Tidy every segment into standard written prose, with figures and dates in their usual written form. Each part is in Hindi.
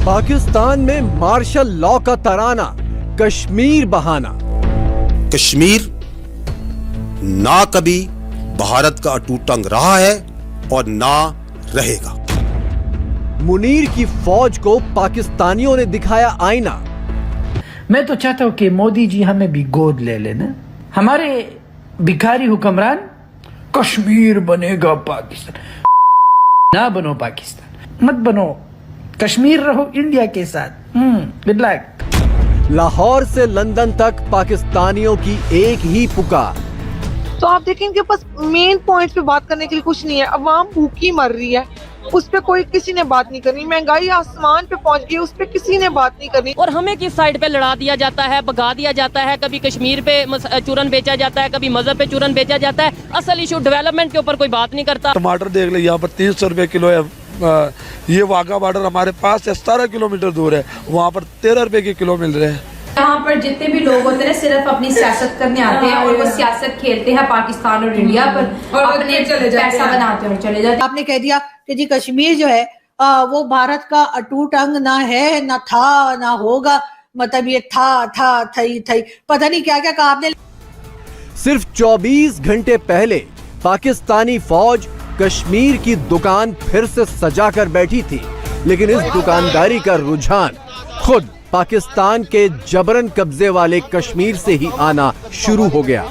पाकिस्तान में मार्शल लॉ का तराना, कश्मीर बहाना। कश्मीर ना कभी भारत का अटूट अंग रहा है और ना रहेगा। मुनीर की फौज को पाकिस्तानियों ने दिखाया आईना। मैं तो चाहता हूं कि मोदी जी हमें भी गोद ले लेना। हमारे भिखारी हुक्मरान, कश्मीर बनेगा पाकिस्तान। ना बनो पाकिस्तान, मत बनो, कश्मीर रहो इंडिया के साथ। Good luck. लाहौर से लंदन तक पाकिस्तानियों की एक ही पुकार। तो आप देखें इनके पास मेन पॉइंट्स पे बात करने के लिए कुछ नहीं है। अवाम भूखी मर रही है, उस पे कोई किसी ने बात नहीं करनी। महंगाई आसमान पे पहुंच गई, उस पे किसी ने बात नहीं करनी। और हमें किस साइड पे लड़ा दिया जाता है, भगा दिया जाता है। कभी कश्मीर पे चूरन बेचा जाता है, कभी मजहब पे चूरन बेचा जाता है। असल इशू डेवलपमेंट के ऊपर कोई बात नहीं करता। टमाटर देख ले, यहाँ पर 300 रुपए किलो है। ये वाघा बॉर्डर हमारे पास से 17 किलोमीटर दूर है, वहाँ पर 13 रुपए के किलो मिल रहे हैं। यहाँ पर जितने भी लोग होते हैं सिर्फ अपनी सियासत करने आते हैं और वो सियासत खेलते हैं पाकिस्तान और इंडिया पर और अपने पैसा बनाते हैं और चले जाते हैं। आपने कह दिया कि जी कश्मीर जो है वो भारत का अटूट अंग ना है, ना था, ना होगा। मतलब ये था थई पता नहीं क्या क्या कहा आपने। सिर्फ 24 घंटे पहले पाकिस्तानी फौज कश्मीर की दुकान फिर से सजाकर बैठी थी, लेकिन इस दुकानदारी का रुझान खुद पाकिस्तान के जबरन कब्जे वाले कश्मीर से ही आना शुरू हो गया।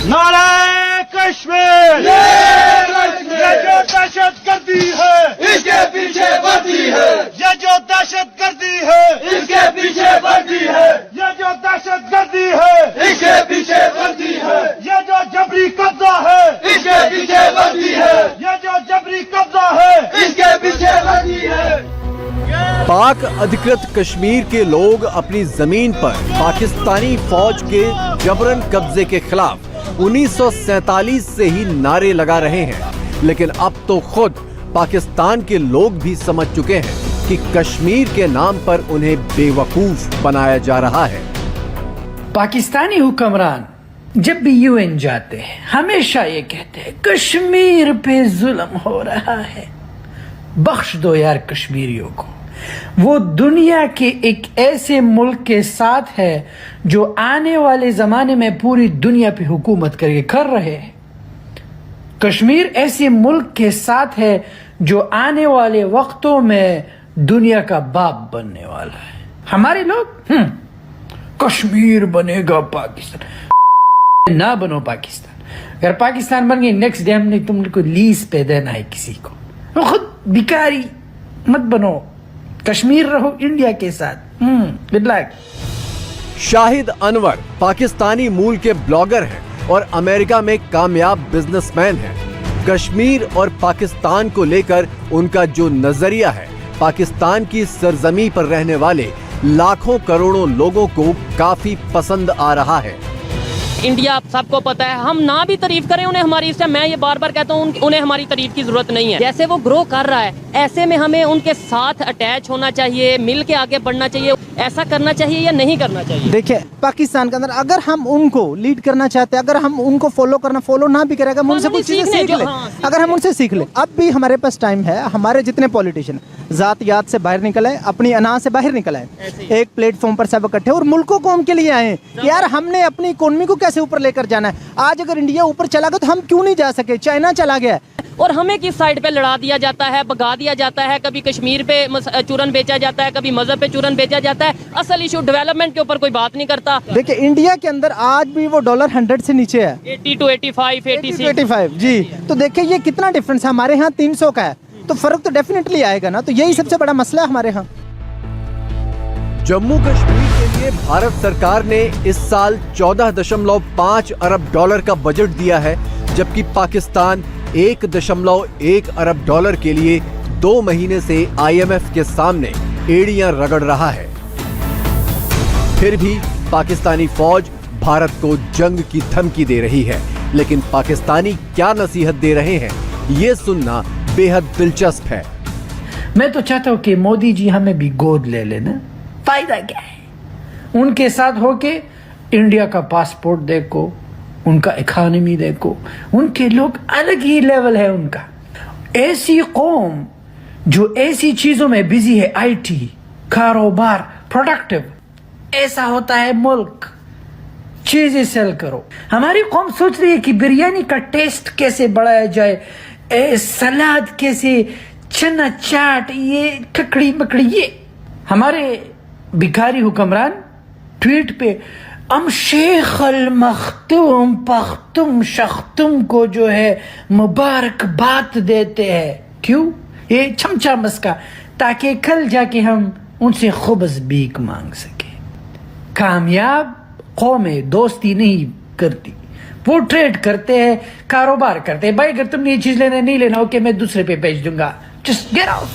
नारे कश्मीर, ये जो दहशतगर्दी है इसके पीछे बढ़ती है, ये जो दहशतगर्दी है इसके पीछे बढ़ती है, ये जो दहशतगर्दी है इसके पीछे बढ़ती है, ये जो जबरी कब्जा है इसके पीछे बढ़ती है, ये जो जबरी कब्जा है इसके पीछे बढ़ती है। पाक अधिकृत कश्मीर के लोग अपनी जमीन पर पाकिस्तानी फौज के जबरन कब्जे के खिलाफ 1947 से ही नारे लगा रहे हैं, लेकिन अब तो खुद पाकिस्तान के लोग भी समझ चुके हैं कि कश्मीर के नाम पर उन्हें बेवकूफ बनाया जा रहा है। पाकिस्तानी हुक्मरान जब भी यूएन जाते हैं हमेशा ये कहते हैं कश्मीर पे जुल्म हो रहा है, बख्श दो यार कश्मीरियों को। वो दुनिया के एक ऐसे मुल्क के साथ है जो आने वाले जमाने में पूरी दुनिया पे हुकूमत करके कर रहे हैं। कश्मीर ऐसे मुल्क के साथ है जो आने वाले वक्तों में दुनिया का बाप बनने वाला है। हमारे लोग कश्मीर बनेगा पाकिस्तान। ना बनो पाकिस्तान। अगर पाकिस्तान बन गई नेक्स्ट डे हमने तुमको लीज पे देना है किसी को। वो खुद भिखारी, मत बनो, कश्मीर रहो इंडिया के साथ। Good luck. शाहिद अनवर पाकिस्तानी मूल के ब्लॉगर हैं और अमेरिका में कामयाब बिजनेसमैन हैं। कश्मीर और पाकिस्तान को लेकर उनका जो नजरिया है, पाकिस्तान की सरजमी पर रहने वाले लाखों करोड़ों लोगों को काफी पसंद आ रहा है। इंडिया सबको पता है, हम ना भी तारीफ करें उन्हें हमारी, इससे मैं ये बार बार कहता हूँ उन्हें हमारी तारीफ की जरूरत नहीं है। जैसे वो ग्रो कर रहा है ऐसे में हमें उनके साथ अटैच होना चाहिए, मिल के आगे बढ़ना चाहिए। ऐसा करना चाहिए या नहीं करना चाहिए? देखिए पाकिस्तान के अंदर अगर हम उनको लीड करना चाहते हैं, अगर हम उनको फॉलो ना भी करेगा, हम उनसे कुछ चीजें सीख ले। अगर हम उनसे सीख ले, अब भी हमारे पास टाइम है। हमारे जितने पॉलिटिशियन जात याद से बाहर निकल आए, अपनी अना से बाहर निकल आए, एक प्लेटफॉर्म पर सब इकट्ठे और मुल्कों को उनके लिए आए यार हमने अपनी इकोनॉमी को कैसे ऊपर लेकर जाना है। आज अगर इंडिया ऊपर चला गया तो हम क्यों नहीं जा सके? चाइना चला गया है। और हमें किस साइड पे लड़ा दिया जाता है, भगा दिया जाता है। कभी कश्मीर पे चूरन बेचा जाता है, कभी मजहब पे चूरन बेचा जाता है। असल इशू डेवलपमेंट के ऊपर कोई बात नहीं करता। देखिए इंडिया के अंदर आज भी वो डॉलर 100 से नीचे है, 80 to 85, 85 जी। तो देखिए ये कितना डिफरेंस है। हमारे यहाँ 300 का है, तो फर्क तो डेफिनेटली आएगा ना। तो यही सबसे बड़ा मसला है हमारे यहाँ। जम्मू कश्मीर के लिए भारत सरकार ने इस साल 14.5 अरब डॉलर का बजट दिया है, जबकि पाकिस्तान 1.1 अरब डॉलर के लिए 2 महीने से IMF के सामने एड़ियां रगड़ रहा है। फिर भी पाकिस्तानी फौज भारत को जंग की धमकी दे रही है, लेकिन पाकिस्तानी क्या नसीहत दे रहे हैं ये सुनना बेहद दिलचस्प है। मैं तो चाहता हूं कि मोदी जी हमें भी गोद ले लेना। फायदा क्या है? उनके साथ होके इंडिया का पासपोर्ट देखो, उनका इकोनॉमी देखो, उनके लोग अलग ही लेवल है उनका। ऐसी कौम जो ऐसी चीजों में बिजी है, आईटी, कारोबार, प्रोडक्टिव, ऐसा होता है मुल्क। चीजें सेल करो। हमारी कौम सोच रही है कि बिरयानी का टेस्ट कैसे बढ़ाया जाए, सलाद कैसे, चना चाट, ये ककड़ी मकड़ी, ये हमारे भिखारी हुक्मरान ट्वीट पे हम शेख अल मखतूम पख्तुम शख्तुम को जो है मुबारकबाद देते हैं। क्यों? ये चमचा मस्का, ताकि कल जाके हम उनसे खुबस भीख मांग सके। कामयाब कौमें दोस्ती नहीं करती, वो ट्रेड करते हैं, कारोबार करते हैं। भाई अगर तुमने ये चीज लेना नहीं लेना, ओके मैं दूसरे पे भेज दूंगा, जस्ट गेट आउट।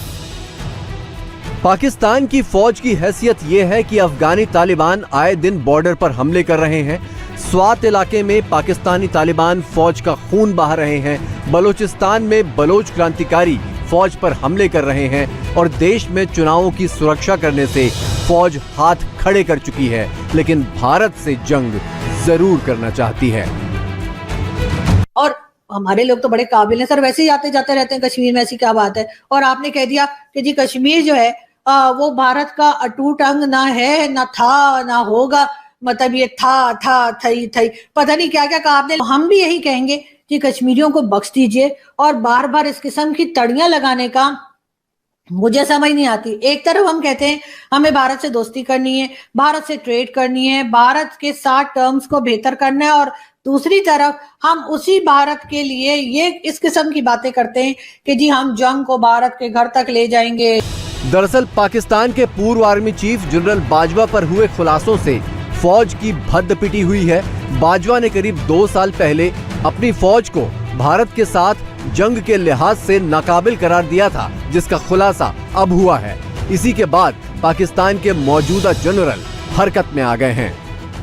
पाकिस्तान की फौज की हैसियत यह है कि अफगानी तालिबान आए दिन बॉर्डर पर हमले कर रहे हैं। स्वात इलाके में पाकिस्तानी तालिबान फौज का खून बहा रहे हैं। बलूचिस्तान में बलोच क्रांतिकारी फौज पर हमले कर रहे हैं और देश में चुनावों की सुरक्षा करने से फौज हाथ खड़े कर चुकी है, लेकिन भारत से जंग जरूर करना चाहती है। और हमारे लोग तो बड़े काबिल हैं सर, वैसे ही आते जाते रहते हैं कश्मीर में, ऐसी क्या बात है। और आपने कह दिया कि जी कश्मीर जो है वो भारत का अटूट अंग ना है, ना था, ना होगा, मतलब ये था थई पता नहीं क्या क्या कहा आपने। हम भी यही कहेंगे कि कश्मीरियों को बख्श दीजिए, और बार बार इस किस्म की तड़ियां लगाने का मुझे समझ नहीं आती। एक तरफ हम कहते हैं हमें भारत से दोस्ती करनी है, भारत से ट्रेड करनी है, भारत के साथ टर्म्स को बेहतर करना है, और दूसरी तरफ हम उसी भारत के लिए ये इस किस्म की बातें करते हैं कि जी हम जंग को भारत के घर तक ले जाएंगे। दरअसल पाकिस्तान के पूर्व आर्मी चीफ जनरल बाजवा पर हुए खुलासों से फौज की भद्द पिटी हुई है। बाजवा ने करीब 2 साल पहले अपनी फौज को भारत के साथ जंग के लिहाज से नाकाबिल करार दिया था, जिसका खुलासा अब हुआ है। इसी के बाद पाकिस्तान के मौजूदा जनरल हरकत में आ गए हैं।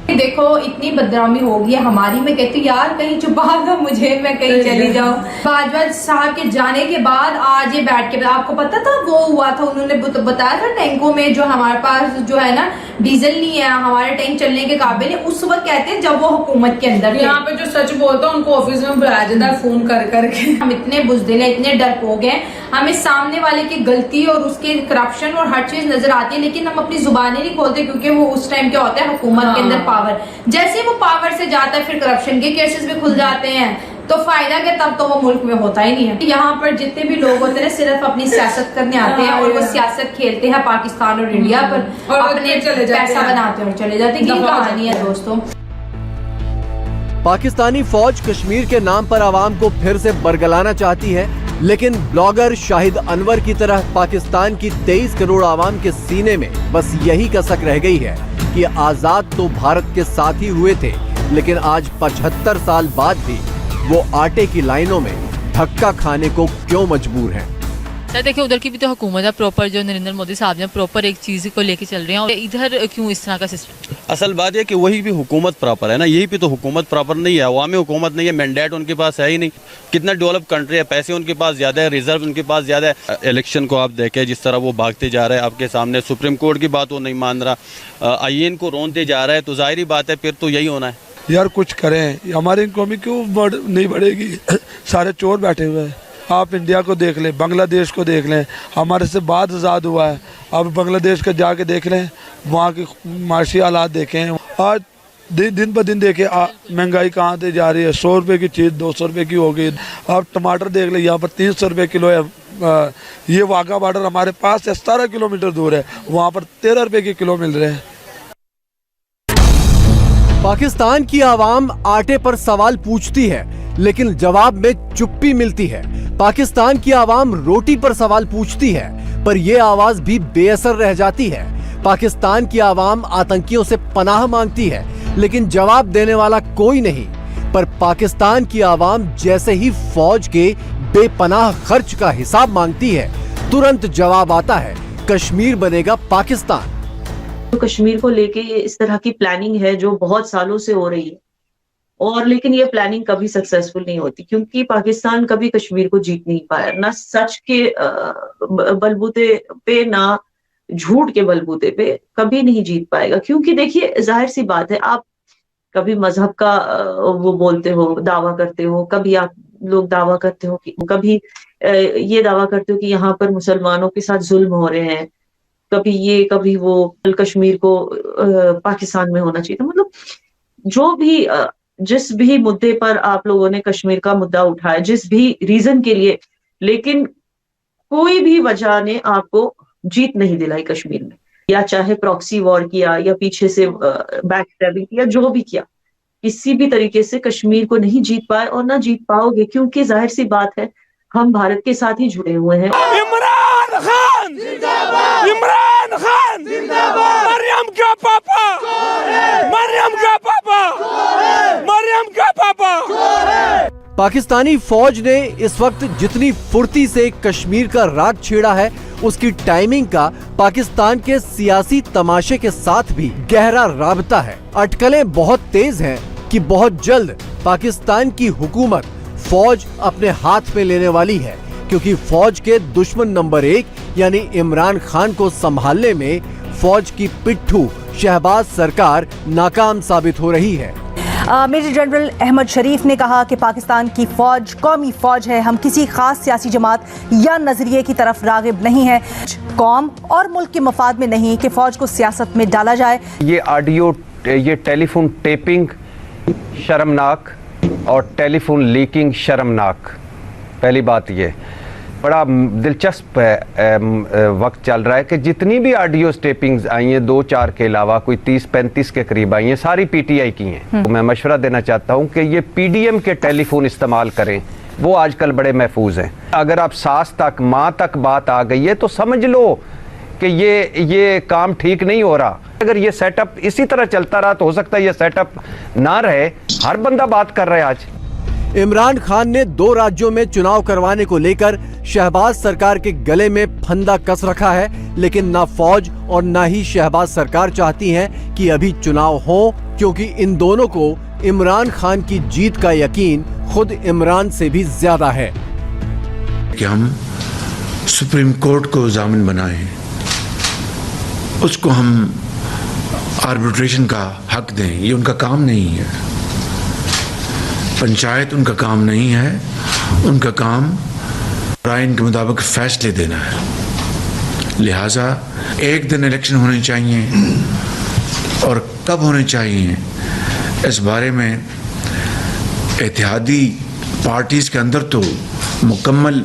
देखो इतनी बदनामी हो गई है हमारी, मैं कहती हूँ यार कहीं छुपा दो मुझे, मैं कहीं चली जाऊँ। बाजवा साहब के जाने के बाद आज ये बैठ के, आपको पता था वो हुआ था, उन्होंने बताया था टैंकों में जो हमारे पास जो है ना डीजल नहीं है, हमारे टैंक चलने के काबिल है, उस वक्त कहते हैं जब वो हुकूमत के अंदर। यहाँ पे जो सच बोलता है उनको ऑफिस में बुलाया जाता है फोन कर करके। हम इतने बुज़दिल हैं, इतने डरपोक हैं, हमें सामने वाले की गलती और उसके करप्शन और हर चीज नजर आती है, लेकिन हम अपनी जुबानी नहीं खोलते, क्योंकि वो उस टाइम क्या होता है हुकूमत के अंदर पावर, जैसे वो पावर से जाता है फिर करप्शन के केसेस भी खुल जाते हैं, तो फायदा क्या, तब तो वो मुल्क में होता ही नहीं है। यहाँ पर जितने भी लोग होते हैं सिर्फ अपनी सियासत करने आते हैं, और वो सियासत खेलते हैं पाकिस्तान और इंडिया पर, और अपने पैसा बनाते हैं और चले जाते हैं। ये कहानी है दोस्तों। पाकिस्तानी फौज कश्मीर के नाम पर आवाम को फिर से बरगलाना चाहती है, लेकिन ब्लॉगर शाहिद अनवर की तरह पाकिस्तान की 23 करोड़ आवाम के सीने में बस यही कसक रह गई है कि आजाद तो भारत के साथ ही हुए थे, लेकिन आज 75 साल बाद भी वो आटे की लाइनों में धक्का खाने को क्यों मजबूर हैं। सर देखिए उधर की भी तो हुकूमत है प्रॉपर, जो नरेंद्र मोदी साहब ने प्रॉपर एक चीज़ को लेके चल रहे हैं, और इधर क्यों इस तरह का सिस्टम? असल बात है कि वही भी हुकूमत प्रॉपर है ना, यही भी तो हुकूमत प्रॉपर नहीं है, अवामी हुकूमत नहीं है, मैंडेट उनके पास है ही नहीं। कितना डेवलप कंट्री है, पैसे उनके पास ज़्यादा है, रिजर्व उनके पास ज़्यादा है। इलेक्शन को आप देखें जिस तरह वो भागते जा रहे हैं आपके सामने, सुप्रीम कोर्ट की बात वो नहीं मान रहा, आईएन को रोनते जा रहा है, तो जाहिर बात है फिर तो यही होना है। यार कुछ करें, हमारी इकोनॉमी क्यों नहीं बढ़ेगी? सारे चोर बैठे हुए हैं। आप इंडिया को देख लें, बांग्लादेश को देख लें, हमारे से बाद आज़ाद हुआ है, अब बांग्लादेश का जाके देख लें, वहाँ की माशी हालात देखें। आज दिन ब दिन देखें महंगाई कहाँ से जा रही है, 100 रुपये की चीज़ 200 रुपये की हो गई। आप टमाटर देख लें, यहाँ पर 300 रुपये किलो है। ये वाघा बॉर्डर हमारे पास 17 किलोमीटर दूर है, वहाँ पर 13 रुपये के किलो मिल रहे हैं। पाकिस्तान की आवाम आटे पर सवाल पूछती है, लेकिन जवाब में चुप्पी मिलती है। पाकिस्तान की आवाम रोटी पर सवाल पूछती है, पर यह आवाज भी बेअसर रह जाती है। पाकिस्तान की आवाम आतंकियों से पनाह मांगती है, लेकिन जवाब देने वाला कोई नहीं। पर पाकिस्तान की आवाम जैसे ही फौज के बेपनाह खर्च का हिसाब मांगती है, तुरंत जवाब आता है, कश्मीर बनेगा पाकिस्तान। तो कश्मीर को लेके इस तरह की प्लानिंग है जो बहुत सालों से हो रही है, और लेकिन ये प्लानिंग कभी सक्सेसफुल नहीं होती, क्योंकि पाकिस्तान कभी कश्मीर को जीत नहीं पाया, ना सच के बलबूते पे ना झूठ के बलबूते पे कभी नहीं जीत पाएगा। क्योंकि देखिए जाहिर सी बात है, आप कभी मजहब का वो बोलते हो, दावा करते हो, कभी आप लोग दावा करते हो कि कभी ये दावा करते हो कि यहाँ पर मुसलमानों के साथ जुल्म हो रहे हैं, कभी ये कभी वो, कश्मीर को पाकिस्तान में होना चाहिए था। मतलब जो भी जिस भी मुद्दे पर आप लोगों ने कश्मीर का मुद्दा उठाया, जिस भी रीजन के लिए, लेकिन कोई भी वजह ने आपको जीत नहीं दिलाई कश्मीर में, या चाहे प्रॉक्सी वॉर किया या पीछे से बैक स्टैबिंग किया, जो भी किया, किसी भी तरीके से कश्मीर को नहीं जीत पाए और ना जीत पाओगे, क्योंकि जाहिर सी बात है हम भारत के साथ ही जुड़े हुए हैं। इमरान खान जिंदाबाद, इमरान खान जिंदाबाद, मरियम का पापा, मरियम का पापा, मरियम का पापा। पाकिस्तानी फौज ने इस वक्त जितनी फुर्ती से कश्मीर का राग छेड़ा है, उसकी टाइमिंग का पाकिस्तान के सियासी तमाशे के साथ भी गहरा राबता है। अटकलें बहुत तेज हैं कि बहुत जल्द पाकिस्तान की हुकूमत फौज अपने हाथ में लेने वाली है, क्योंकि फौज के दुश्मन नंबर 1 यानी इमरान खान को संभालने में फौज की पिट्ठू शहबाज सरकार नाकाम साबित हो रही है। मेजर जनरल अहमद शरीफ ने कहा कि पाकिस्तान की फौज कौमी फौज है, हम किसी खास सियासी जमात या नजरिए की तरफ रागिब नहीं है। कौम और मुल्क के मफाद में नहीं कि फौज को सियासत में डाला जाए। ये ऑडियो, ये टेलीफोन टेपिंग शर्मनाक और टेलीफोन लीकिंग शर्मनाक। पहली बात ये बड़ा दिलचस्प वक्त चल रहा है कि जितनी भी ऑडियो टेपिंग्स आई हैं 2-4 के अलावा कोई 30-35 के करीब आई हैं, सारी पीटीआई की हैं। तो मैं मशवरा देना चाहता हूं कि ये पीडीएम के टेलीफोन इस्तेमाल करें, वो आजकल बड़े महफूज हैं। अगर आप सास तक माँ तक बात आ गई है तो समझ लो कि ये काम ठीक नहीं हो रहा। अगर ये सेटअप इसी तरह चलता रहा तो हो सकता है ये सेटअप ना रहे। हर बंदा बात कर रहा है आज। इमरान खान ने 2 राज्यों में चुनाव करवाने को लेकर शहबाज सरकार के गले में फंदा कस रखा है, लेकिन ना फौज और ना ही शहबाज सरकार चाहती हैं कि अभी चुनाव हो, क्योंकि इन दोनों को इमरान खान की जीत का यकीन खुद इमरान से भी ज्यादा है। कि हम सुप्रीम कोर्ट को जामिन बनाएं, उसको हम आर्बिट्रेशन का हक दें, ये उनका काम नहीं है। पंचायत उनका काम नहीं है, उनका काम आइन के मुताबिक फैसले देना है। लिहाजा एक दिन इलेक्शन होने चाहिए और कब होने चाहिए इस बारे में इत्तेहादी पार्टीज के अंदर तो मुकम्मल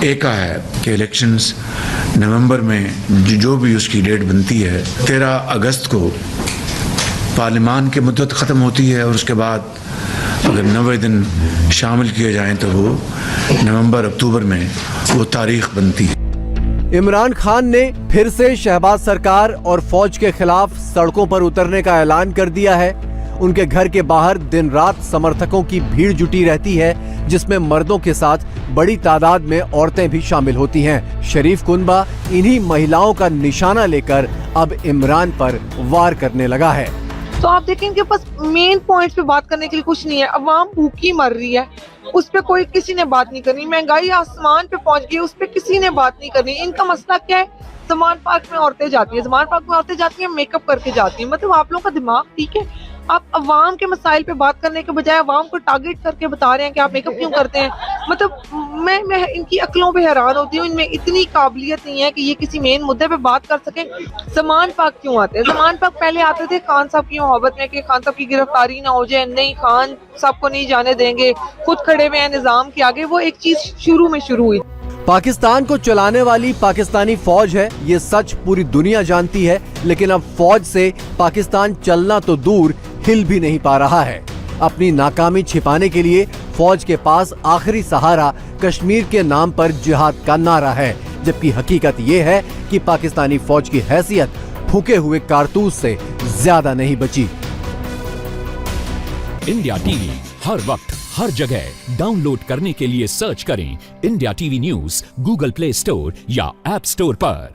एका है कि इलेक्शंस नवंबर में जो भी उसकी डेट बनती है, 13 अगस्त को पार्लियामान की मुद्दत ख़त्म होती है और उसके बाद अगर 90 दिन शामिल किए जाएं तो वो नवंबर अक्टूबर में वो तारीख बनती है। इमरान खान ने फिर से शहबाज सरकार और फौज के खिलाफ सड़कों पर उतरने का ऐलान कर दिया है। उनके घर के बाहर दिन रात समर्थकों की भीड़ जुटी रहती है, जिसमें मर्दों के साथ बड़ी तादाद में औरतें भी शामिल होती हैं। शरीफ कुनबा इन्हीं महिलाओं का निशाना लेकर अब इमरान पर वार करने लगा है। तो आप देखें इनके पास मेन पॉइंट्स पे बात करने के लिए कुछ नहीं है। अवाम भूखी मर रही है, उस पे कोई किसी ने बात नहीं करनी। महंगाई आसमान पे पहुंच गई, उस पे किसी ने बात नहीं करनी। इनका मसला क्या है? ज़मान पार्क में औरतें जाती है, ज़मान पार्क में औरतें जाती हैं मेकअप करके जाती हैं। मतलब आप लोगों का दिमाग ठीक है? आप अवाम के मसाइल पे बात करने के बजाय अवाम को टारगेट करके बता रहे हैं कि आप मेकअप क्यों करते हैं। मतलब मैं इनकी अक्लों पे हैरान होती हूँ। इनमें इतनी काबिलियत नहीं है कि ये किसी मेन मुद्दे पे बात कर सकें। ज़मान पार्क क्यों आते हैं? ज़मान पार्क पहले आते थे खान साहब की मोहब्बत में कि खान साहब की गिरफ्तारी ना हो जाए, नहीं खान साहब को नहीं जाने देंगे, खुद खड़े हुए हैं निजाम के आगे। वो एक चीज शुरू में शुरू हुई। पाकिस्तान को चलाने वाली पाकिस्तानी फौज है, ये सच पूरी दुनिया जानती है, लेकिन अब फौज से पाकिस्तान चलना तो दूर हिल भी नहीं पा रहा है। अपनी नाकामी छिपाने के लिए फौज के पास आखिरी सहारा कश्मीर के नाम पर जिहाद का नारा है, जबकि हकीकत ये है कि पाकिस्तानी फौज की हैसियत फूके हुए कारतूस से ज्यादा नहीं बची। इंडिया टीवी हर वक्त हर जगह डाउनलोड करने के लिए सर्च करें India TV news Google play store या ऐप स्टोर पर।